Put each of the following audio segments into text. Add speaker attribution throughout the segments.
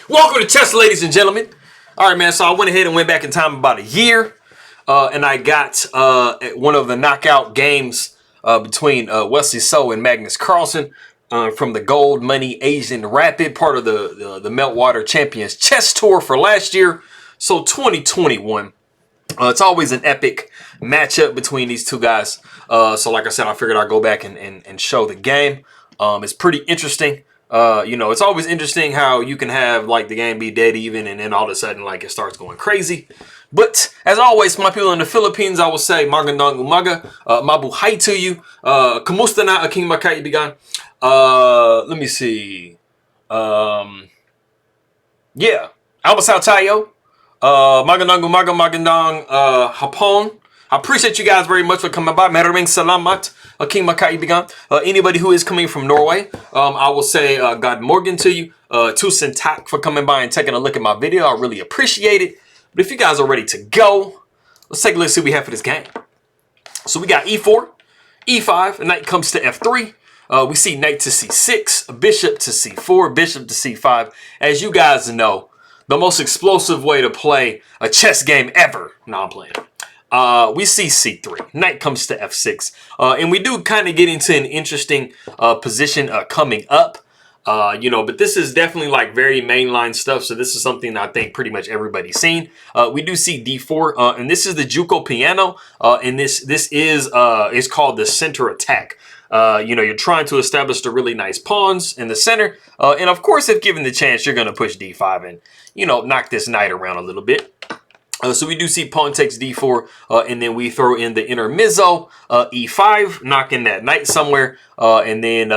Speaker 1: Welcome to chess, ladies and gentlemen. All right, man. So I went ahead and went back in time about a year, and I got one of the knockout games between Wesley and Magnus Carlsen from the Goldmoney Asian Rapid, part of the Meltwater Champions Chess Tour for last year. So 2021. It's always an epic matchup between these two guys. So like I said, I figured I'd go back and show the game. It's pretty interesting. It's always interesting how you can have like the game be dead even and then all of a sudden like it starts going crazy. But as always, my people in the Philippines, I will say magandang umaga, mabuhay to you. Kumusta na aking makaibigan? Let me see. Yeah, Albasao tayo. Magandang umaga, magandang hapon. I appreciate you guys very much for coming by. Maraming salamat, aking makaibigan. Anybody who is coming from Norway, I will say God Morgan to you. Tusen tak for coming by and taking a look at my video. I really appreciate it. But if you guys are ready to go, let's take a look and see what we have for this game. So we got e4, e5, a knight comes to f3. We see knight to c6, a bishop to c4, bishop to c5. As you guys know, the most explosive way to play a chess game ever. No, I'm playing. We see c3. Knight comes to f6. And we do kind of get into an interesting position coming up. But this is definitely like very mainline stuff. So this is something I think pretty much everybody's seen. We do see d4. And this is the Giuoco piano. And this is it's called the center attack. You're trying to establish the really nice pawns in the center. And of course, if given the chance, you're going to push d5 and, knock this knight around a little bit. So we do see pawn takes d4, and then we throw in the intermezzo, e5, knocking that knight somewhere. And then,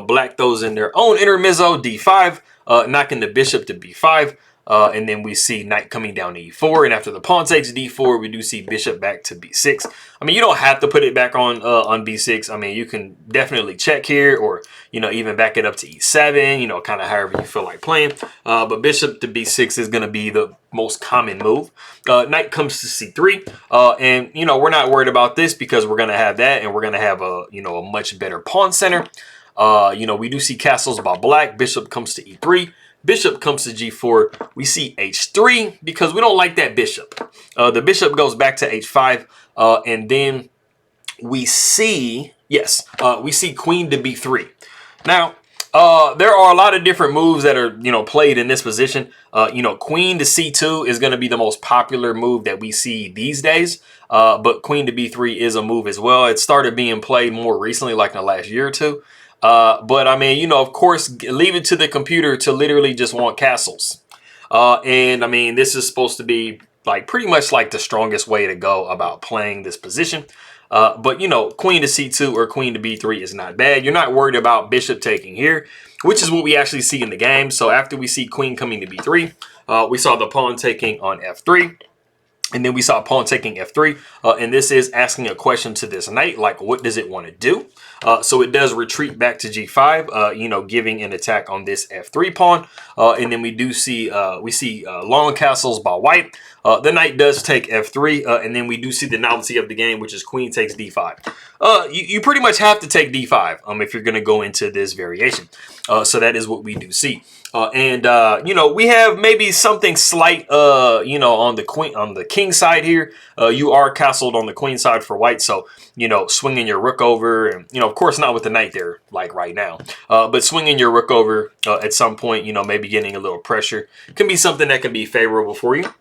Speaker 1: black throws in their own intermezzo, d5, knocking the bishop to b5. And then we see knight coming down to e4. And after the pawn takes d4, we do see bishop back to b6. I mean, you don't have to put it back on b6. I mean, you can definitely check here or, even back it up to e7, kind of however you feel like playing. But bishop to b6 is going to be the most common move. Knight comes to c3. And, we're not worried about this because we're going to have that and we're going to have a much better pawn center. We do see castles by black. Bishop comes to e3. Bishop comes to g4. We see h3 because we don't like that bishop. The bishop goes back to h5. And then we see, we see queen to b3. Now, there are a lot of different moves that are, played in this position. Queen to c2 is going to be the most popular move that we see these days. But queen to b3 is a move as well. It started being played more recently, like in the last year or two. But I mean, of course, leave it to the computer to literally just want castles. And I mean, this is supposed to be like pretty much like the strongest way to go about playing this position. But queen to c2 or queen to b3 is not bad. You're not worried about bishop taking here, which is what we actually see in the game. So after we see queen coming to b3, we saw the pawn taking on f3. And then we saw pawn taking f3, and this is asking a question to this knight, like what does it want to do? So it does retreat back to g5, giving an attack on this f3 pawn. And then we do see, long castles by white. The knight does take f3, and then we do see the novelty of the game, which is queen takes d5. You pretty much have to take d5 if you're going to go into this variation. So that is what we do see. We have maybe something slight, on the king side here. You are castled on the queen side for white. So, swinging your rook over and, of course, not with the knight there, like right now, but swinging your rook over at some point, maybe getting a little pressure can be something that can be favorable for you.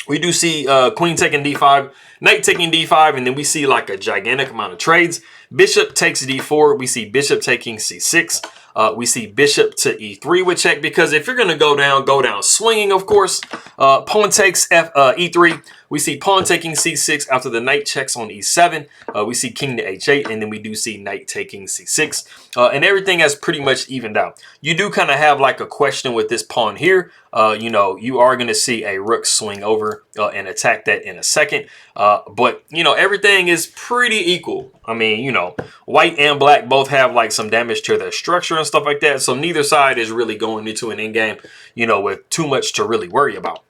Speaker 1: We do see queen taking d5, knight taking d5, and then we see like a gigantic amount of trades. Bishop takes d4. We see bishop taking c6. We see bishop to e3 with check because if you're going to go down swinging, of course. Pawn takes e3. We see pawn taking c6 after the knight checks on e7. We see king to h8, and then we do see knight taking c6. And everything has pretty much evened out. You do kind of have like a question with this pawn here. You are going to see a rook swing over and attack that in a second. But, everything is pretty equal. I mean, white and black both have like some damage to their structure and stuff like that. So neither side is really going into an endgame, with too much to really worry about.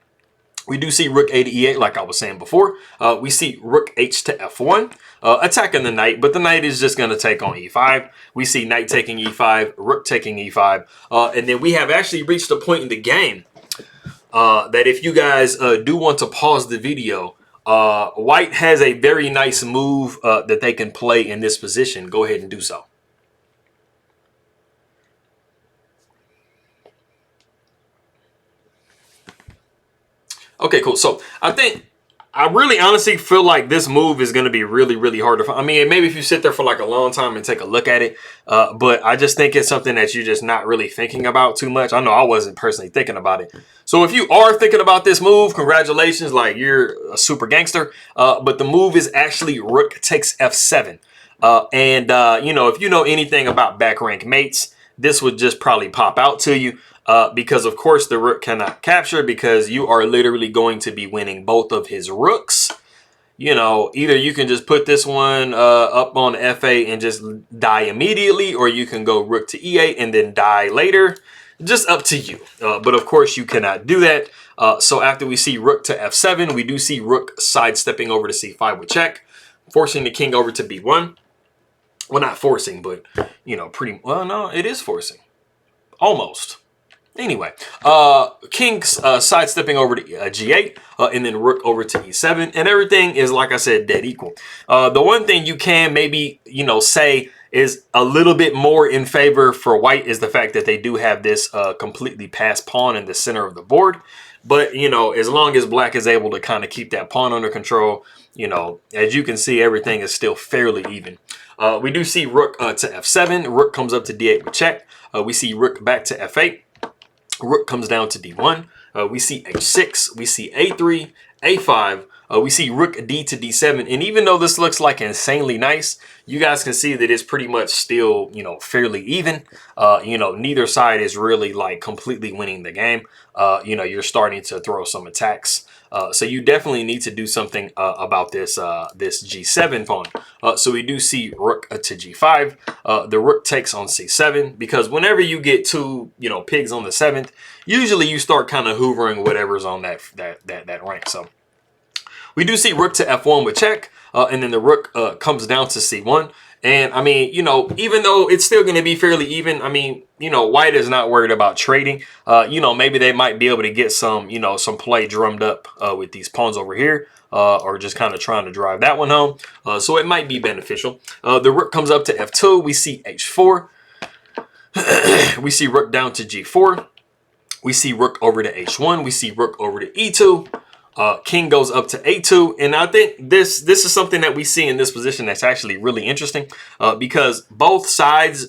Speaker 1: We do see rook a to e8, like I was saying before. We see rook h to f1, attacking the knight, but the knight is just going to take on e5. We see knight taking e5, rook taking e5, and then we have actually reached a point in the game that if you guys do want to pause the video, white has a very nice move that they can play in this position. Go ahead and do so. Okay, cool. So I really honestly feel like this move is going to be really hard to find. I mean, maybe if you sit there for like a long time and take a look at it, but I just think it's something that you're just not really thinking about too much. I know I wasn't personally thinking about it. So if you are thinking about this move, congratulations, like you're a super gangster. But the move is actually rook takes f7. You know, if you know anything about back rank mates, this would just probably pop out to you. Because of course the rook cannot capture, because you are literally going to be winning both of his rooks. You know, either you can just put this one up on f8 and just die immediately, or you can go rook to e8 and then die later. Just up to you. But of course you cannot do that. So after we see rook to f7, we do see rook sidestepping over to c5 with check, forcing the king over to b1. Well, not forcing, but, you know, pretty, well, no, it is forcing. Almost. Anyway, king sidestepping over to g8, and then rook over to e7, and everything is, like I said, dead equal. The one thing you can maybe, you know, say is a little bit more in favor for white is the fact that they do have this completely passed pawn in the center of the board. But, you know, as long as black is able to kind of keep that pawn under control, you know, as you can see, everything is still fairly even. We do see rook to f7. Rook comes up to d8 with check. We see rook back to f8. Rook comes down to d1. We see h6. We see a3, a5. We see rook d to d7. And even though this looks like insanely nice, you guys can see that it's pretty much still, you know, fairly even. You know, neither side is really like completely winning the game. You know, you're starting to throw some attacks. So you definitely need to do something about this this g7 pawn. So we do see rook to g5. The rook takes on c7, because whenever you get two, you know, pigs on the 7th, usually you start kind of hoovering whatever's on that rank. So we do see rook to f1 with check, and then the rook comes down to c1. And I mean, you know, even though it's still going to be fairly even, I mean, you know, white is not worried about trading. You know, maybe they might be able to get some, you know, some play drummed up with these pawns over here, or just kind of trying to drive that one home. So it might be beneficial. The rook comes up to f2. We see h4. We see rook down to g4. We see rook over to h1. We see rook over to e2. King goes up to a2, and I think this is something that we see in this position that's actually really interesting, because both sides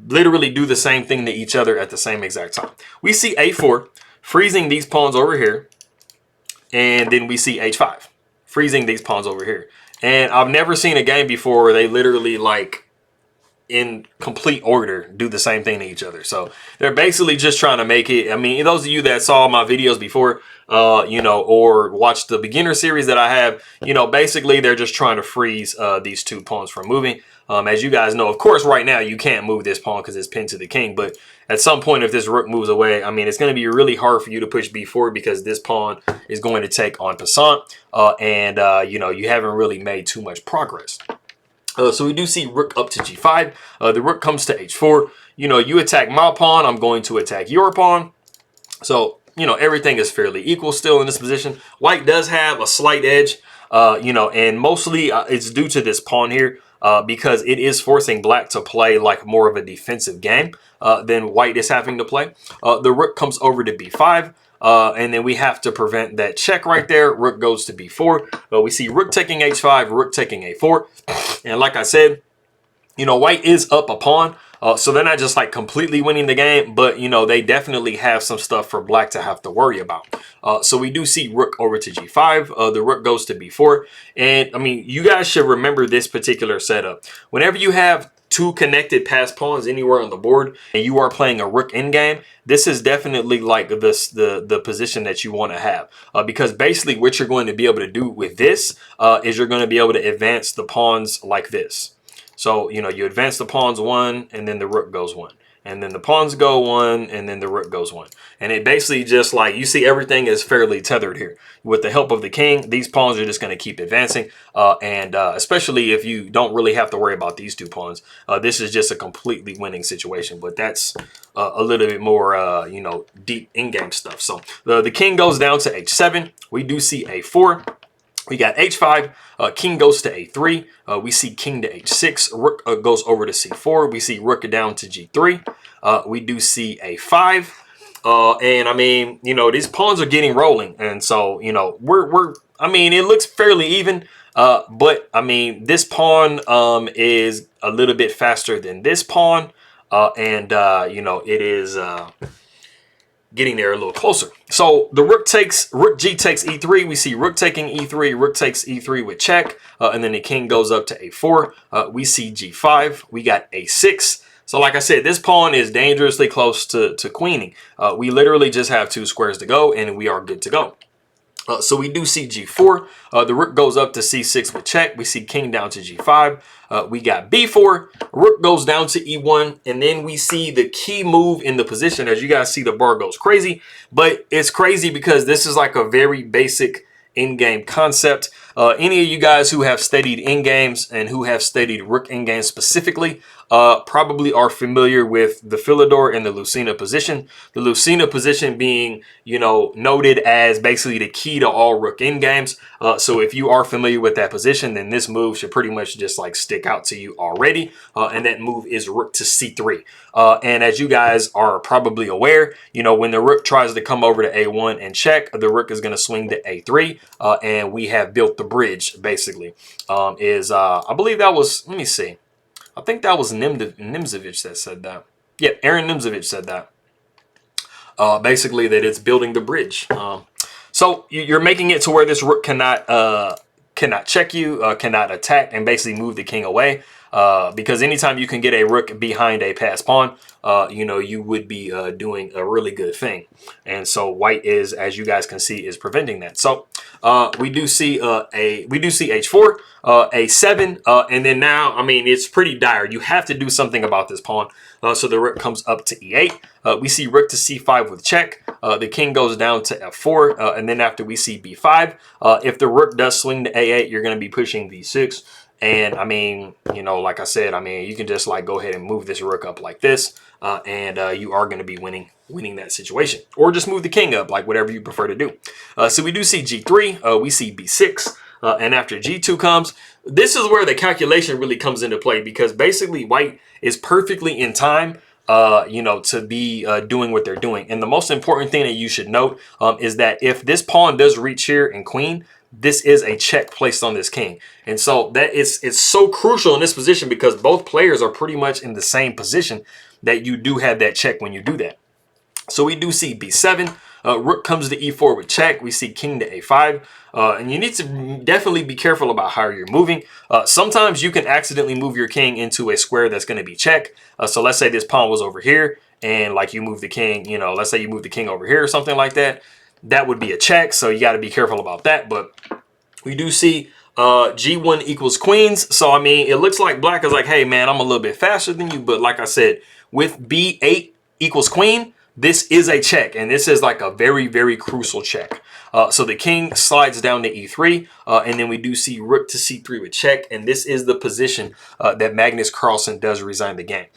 Speaker 1: literally do the same thing to each other at the same exact time. We see a4, freezing these pawns over here, and then we see h5, freezing these pawns over here. And I've never seen a game before where they literally, like, in complete order, do the same thing to each other. So they're basically just trying to make it, I mean, those of you that saw my videos before, you know, or watched the beginner series that I have, you know, basically they're just trying to freeze these two pawns from moving. As you guys know, of course, right now you can't move this pawn because it's pinned to the king, but at some point, if this rook moves away, I mean, it's going to be really hard for you to push b4, because this pawn is going to take en passant, you know, you haven't really made too much progress. So we do see rook up to g5. The rook comes to h4. You know, you attack my pawn, I'm going to attack your pawn. So, you know, everything is fairly equal still in this position. White does have a slight edge, you know, and mostly it's due to this pawn here, because it is forcing black to play like more of a defensive game than white is having to play. The rook comes over to b5. And then we have to prevent that check right there. Rook goes to b4. We see rook taking h5, rook taking a4. And like I said, you know, white is up a pawn. So they're not just like completely winning the game, but, you know, they definitely have some stuff for black to have to worry about. So we do see rook over to g5. The rook goes to b4. And I mean, you guys should remember this particular setup. Whenever you have two connected passed pawns anywhere on the board and you are playing a rook endgame, this is definitely like the position that you want to have, because basically what you're going to be able to do with this is you're going to be able to advance the pawns like this. So, you know, you advance the pawns one, and then the rook goes one. and then the pawns go 1, and then the rook goes 1. And it basically just like, you see everything is fairly tethered here. With the help of the king, these pawns are just going to keep advancing. Especially if you don't really have to worry about these 2 pawns. This is just a completely winning situation. But that's a little bit more, you know, deep in-game stuff. So the king goes down to h7. We do see a4. We got h5, king goes to a3. We see king to h6. Rook goes over to c4. We see rook down to g3. We do see a5. And I mean, you know, these pawns are getting rolling. And so, you know, I mean, it looks fairly even. But I mean, this pawn is a little bit faster than this pawn. You know, it is getting there a little closer. So the rook g takes e3. We see rook taking e3. Rook takes e3 with check. And then the king goes up to a4. We see g5. We got a6. So like I said, this pawn is dangerously close to queening. We literally just have 2 squares to go, and we are good to go. So we do see g4. The rook goes up to c6 with check. We see king down to g5. We got b4. Rook goes down to e1. And then we see the key move in the position. As you guys see, the bar goes crazy. But it's crazy because this is like a very basic in-game concept. Any of you guys who have studied in-games and who have studied rook in-games specifically probably are familiar with the Philidor and the Lucina position. The Lucina position being, you know, noted as basically the key to all rook in-games. So if you are familiar with that position, then this move should pretty much just like stick out to you already. And that move is rook to c3. And as you guys are probably aware, you know, when the rook tries to come over to a1 and check, the rook is going to swing to a3. And we have built the bridge, basically. I believe that was, let me see. I think that was Nimzovich that said that. Yeah, Aaron Nimzovich said that. Basically, that it's building the bridge. So you're making it to where this rook cannot check you, cannot attack, and basically move the king away. Because anytime you can get a rook behind a passed pawn, you know, you would be doing a really good thing. And so white is, as you guys can see, is preventing that. So we do see h4, a7, and then now, I mean, it's pretty dire. You have to do something about this pawn. So the rook comes up to e8. We see rook to c5 with check. The king goes down to f4, and then after we see b5. If the rook does swing to a8, you're going to be pushing b6. And I mean, you know, like I said, I mean, you can just like go ahead and move this rook up like this, and you are going to be winning that situation, or just move the king up, like whatever you prefer to do. So we do see g3, we see b6, and after g2 comes, this is where the calculation really comes into play, because basically white is perfectly in time, you know, to be doing what they're doing. And the most important thing that you should note is that if this pawn does reach here and queen, this is a check placed on this king. And so that it's so crucial in this position, because both players are pretty much in the same position, that you do have that check when you do that. So we do see b7. Rook comes to e4 with check. We see king to a5. And you need to definitely be careful about how you're moving. Sometimes you can accidentally move your king into a square that's going to be check. So let's say this pawn was over here, and like you move the king, you know, let's say you move the king over here or something like that. That would be a check, so you got to be careful about that. But we do see g1 equals queens. So, I mean, it looks like black is like, hey, man, I'm a little bit faster than you. But like I said, with b8 equals queen, this is a check. And this is like a very, very crucial check. So the king slides down to e3. And then we do see rook to c3 with check. And this is the position that Magnus Carlsen does resign the game.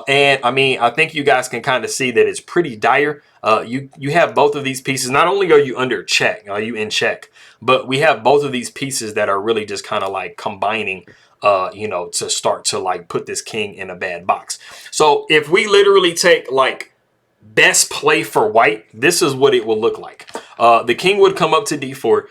Speaker 1: And I mean, I think you guys can kind of see that it's pretty dire. You have both of these pieces. Not only are you under check, are you in check, but we have both of these pieces that are really just kind of like combining, you know, to start to like put this king in a bad box. So if we literally take like best play for white, this is what it will look like. The king would come up to d4.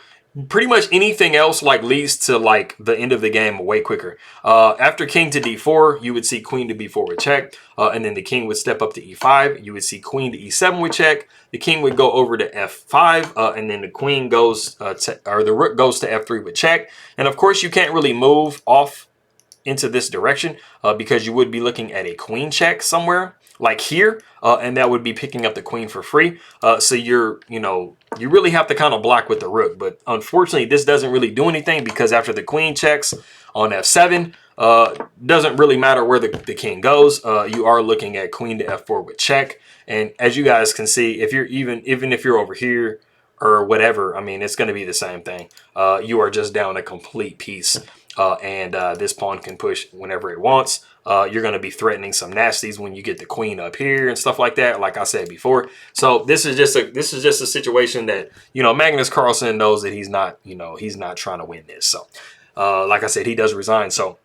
Speaker 1: Pretty much anything else like leads to like the end of the game way quicker. After king to d4, you would see queen to b4 with check, and then the king would step up to e5. You would see queen to e7 with check. The king would go over to f5, and then the queen goes the rook goes to f3 with check. And of course, you can't really move off into this direction because you would be looking at a queen check somewhere like here, and that would be picking up the queen for free. So you really have to kind of block with the rook. But unfortunately, this doesn't really do anything, because after the queen checks on f7, Doesn't really matter where the king goes. You are looking at queen to f4 with check. And as you guys can see, if you're even if you're over here or whatever, I mean, it's going to be the same thing. You are just down a complete piece. And this pawn can push whenever it wants. You're going to be threatening some nasties when you get the queen up here and stuff like that, like I said before. So this is just a situation that, you know, Magnus Carlsen knows that he's not, you know, he's not trying to win this. So like I said, he does resign. So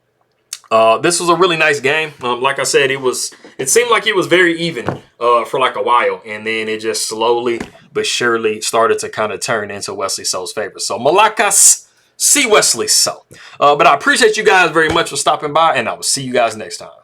Speaker 1: this was a really nice game. Like I said, it seemed like it was very even for like a while, and then it just slowly but surely started to kind of turn into Wesley So's favor. So Malakas, see Wesley So. But I appreciate you guys very much for stopping by, and I will see you guys next time.